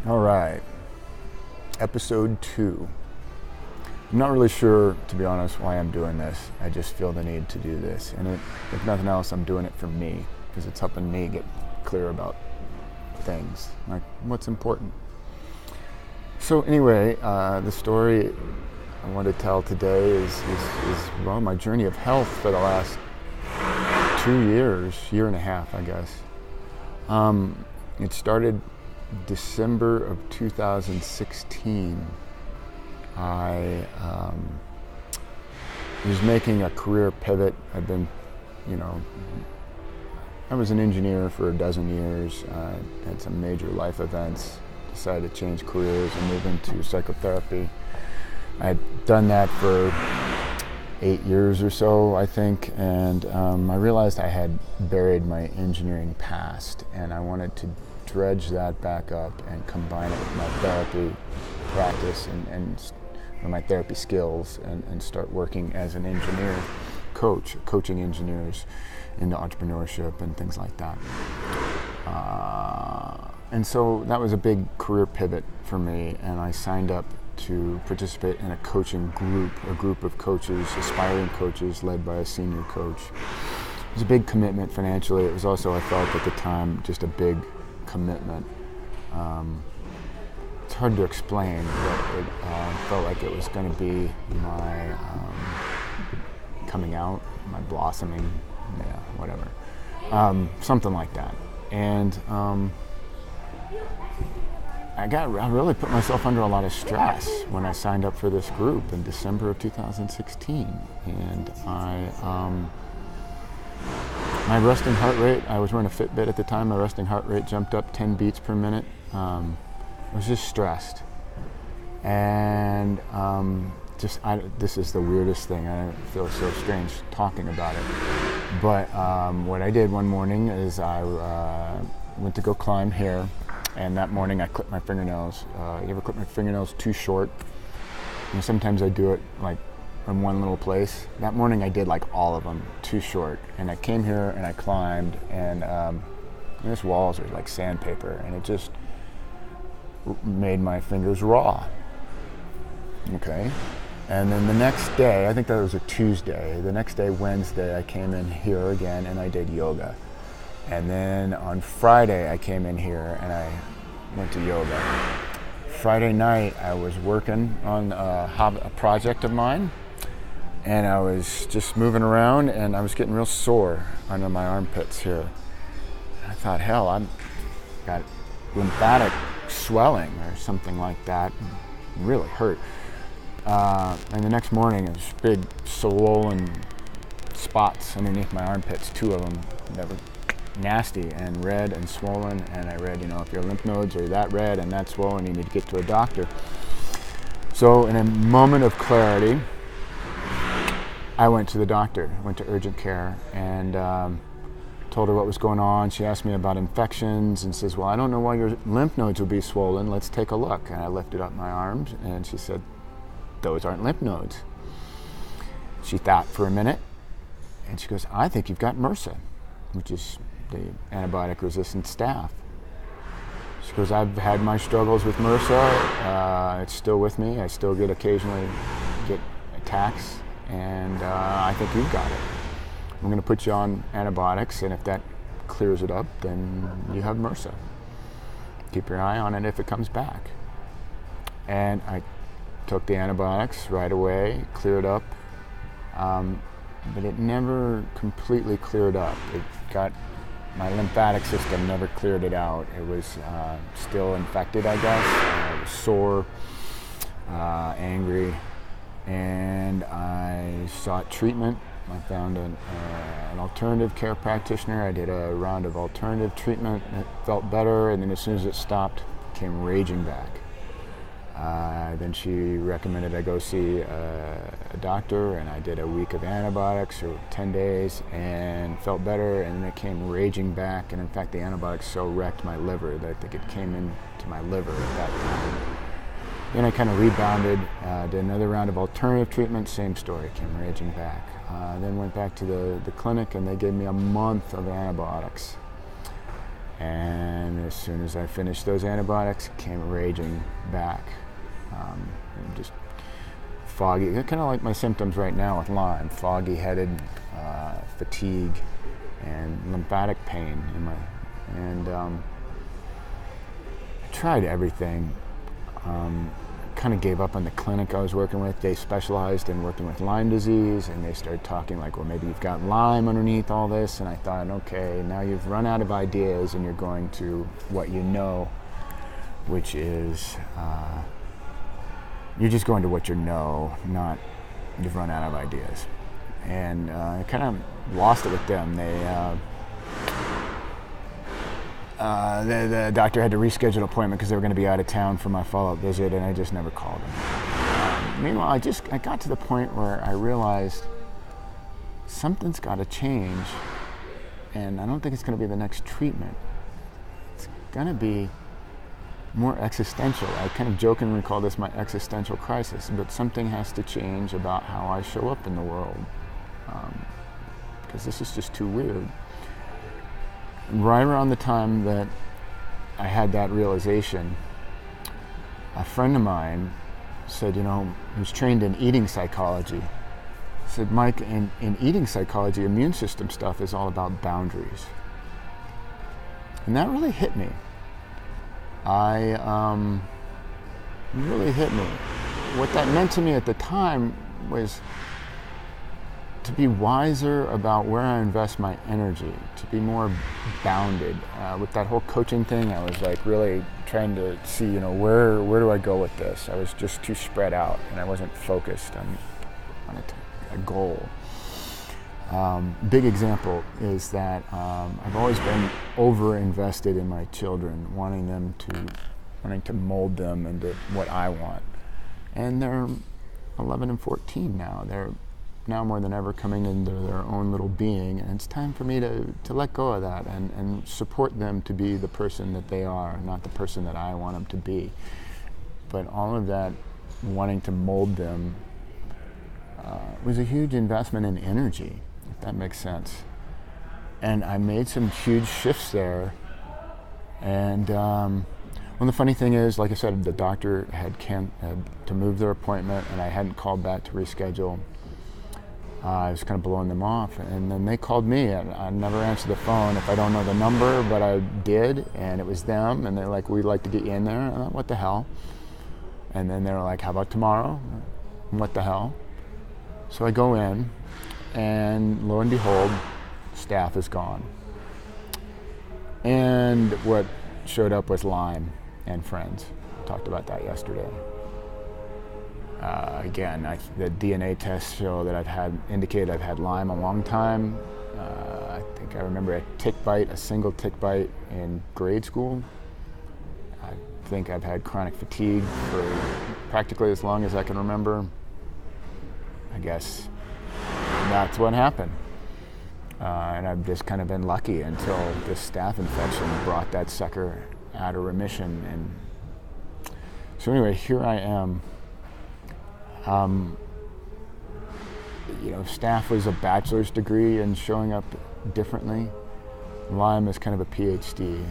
All right, episode 2. I'm not really sure, to be honest, why I'm doing this. I just feel the need to do this. And if nothing else, I'm doing it for me, because it's helping me get clear about things, like what's important. So anyway, the story I want to tell today is well, my journey of health for the last 2 years, year and a half, I guess. It started December of 2016. I was making a career pivot. I've been, I was an engineer for a dozen years. I had some major life events, decided to change careers and move into psychotherapy. I had done that for 8 years or so, I think, and I realized I had buried my engineering past, and I wanted to dredge that back up and combine it with my therapy practice and my therapy skills and start working as an engineer coaching engineers into entrepreneurship and things like that. And so that was a big career pivot for me, and I signed up to participate in a coaching group, a group of coaches, aspiring coaches led by a senior coach. It was a big commitment financially. It was also, I felt at the time, just a big commitment. It's hard to explain, but it felt like it was going to be my coming out, my blossoming, whatever, something like that. And I really put myself under a lot of stress when I signed up for this group in December of 2016. And my resting heart rate, I was wearing a Fitbit at the time, my resting heart rate jumped up 10 beats per minute. I was just stressed. And this is the weirdest thing. I feel so strange talking about it. But what I did one morning is I went to go climb here. And that morning I clipped my fingernails. You ever clip my fingernails too short? Sometimes I do it like in one little place. That morning I did like all of them too short. And I came here and I climbed, and these walls are like sandpaper, and it just made my fingers raw. Okay. And then the next day, I think that was a Tuesday, the next day, Wednesday, I came in here again and I did yoga. And then on Friday, I came in here and I went to yoga. Friday night, I was working on a project of mine, and I was just moving around, and I was getting real sore under my armpits here. And I thought, hell, I've got lymphatic swelling or something like that. It really hurt. And the next morning, it was big, swollen spots underneath my armpits, 2 of them that were nasty and red and swollen, and I read, if your lymph nodes are that red and that swollen, you need to get to a doctor. So in a moment of clarity, I went to the doctor, went to urgent care, and told her what was going on. She asked me about infections and says, well, I don't know why your lymph nodes would be swollen. Let's take a look. And I lifted up my arms, and she said, those aren't lymph nodes. She thought for a minute, and she goes, I think you've got MRSA, which is the antibiotic-resistant staph. She goes, I've had my struggles with MRSA. It's still with me. I still occasionally get attacks, and I think you've got it. I'm going to put you on antibiotics, and if that clears it up, then you have MRSA. Keep your eye on it if it comes back. And I took the antibiotics right away, cleared up, but it never completely cleared up. My lymphatic system never cleared it out. It was still infected, I guess. I was sore, angry, and I sought treatment. I found an alternative care practitioner. I did a round of alternative treatment. It felt better, and then as soon as it stopped, it came raging back. Then she recommended I go see a doctor, and I did a week of antibiotics, or 10 days, and felt better, and then it came raging back, and in fact the antibiotics so wrecked my liver that I think it came into my liver at that time. Then I kind of rebounded, did another round of alternative treatment, same story, came raging back. Then went back to the clinic, and they gave me a month of antibiotics. And as soon as I finished those antibiotics, it came raging back. And just foggy, kind of like my symptoms right now with Lyme, foggy-headed, fatigue, and lymphatic pain in my, and I tried everything. Kind of gave up on the clinic I was working with. They specialized in working with Lyme disease, and they started talking like, well, maybe you've got Lyme underneath all this. And I thought, okay, now you've run out of ideas and you're going to what you know, which is you're just going to what you know, not you've run out of ideas. And I kind of lost it with them. The doctor had to reschedule an appointment because they were going to be out of town for my follow-up visit, and I just never called them. Meanwhile, I got to the point where I realized something's got to change, and I don't think it's going to be the next treatment. It's going to be more existential. I kind of jokingly call this my existential crisis, but something has to change about how I show up in the world, because this is just too weird. Right around the time that I had that realization, a friend of mine said, he was trained in eating psychology. He said, Mike, in eating psychology, immune system stuff is all about boundaries. And that really hit me. Really hit me. What that meant to me at the time was to be wiser about where I invest my energy, to be more bounded. With that whole coaching thing, I was like really trying to see, where do I go with this? I was just too spread out, and I wasn't focused on a goal. Big example is that I've always been over-invested in my children, wanting to mold them into what I want. And they're 11 and 14 now. They're now more than ever coming into their own little being, and it's time for me to let go of that and support them to be the person that they are, not the person that I want them to be. But all of that wanting to mold them was a huge investment in energy, if that makes sense. And I made some huge shifts there. And the funny thing is, like I said, the doctor had to move their appointment, and I hadn't called back to reschedule. I was kind of blowing them off, and then they called me, and I never answered the phone if I don't know the number, but I did, and it was them, and they're like, we'd like to get you in there. And I thought, what the hell? And then they were like, how about tomorrow? What the hell? So I go in, and lo and behold, staph is gone. And what showed up was Lyme and friends. Talked about that yesterday. Again, the DNA tests show that indicated I've had Lyme a long time. I think I remember a single tick bite in grade school. I think I've had chronic fatigue for practically as long as I can remember. I guess that's what happened. And I've just kind of been lucky until this staph infection brought that sucker out of remission. And so anyway, here I am. Staph was a bachelor's degree in showing up differently. Lyme is kind of a PhD.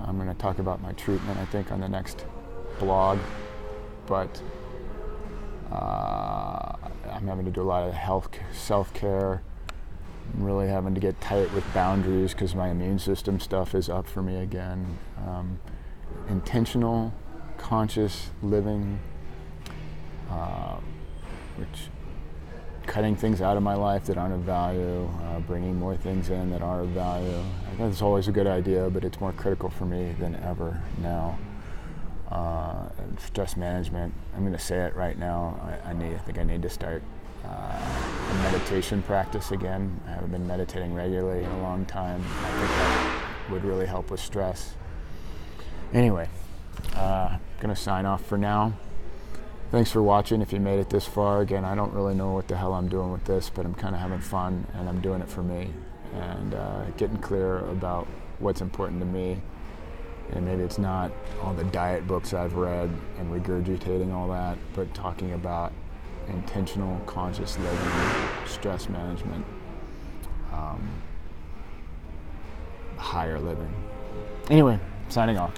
I'm going to talk about my treatment, I think, on the next blog. But I'm having to do a lot of self-care. I'm really having to get tight with boundaries because my immune system stuff is up for me again. Intentional, conscious living. Which cutting things out of my life that aren't of value, bringing more things in that are of value. I think it's always a good idea, but it's more critical for me than ever now. Stress management. I'm going to say it right now. I think I need to start a meditation practice again. I haven't been meditating regularly in a long time. I think that would really help with stress. Anyway, going to sign off for now. Thanks for watching if you made it this far. Again, I don't really know what the hell I'm doing with this, but I'm kind of having fun, and I'm doing it for me, and getting clear about what's important to me. And maybe it's not all the diet books I've read and regurgitating all that, but talking about intentional, conscious living, stress management, higher living. Anyway, signing off.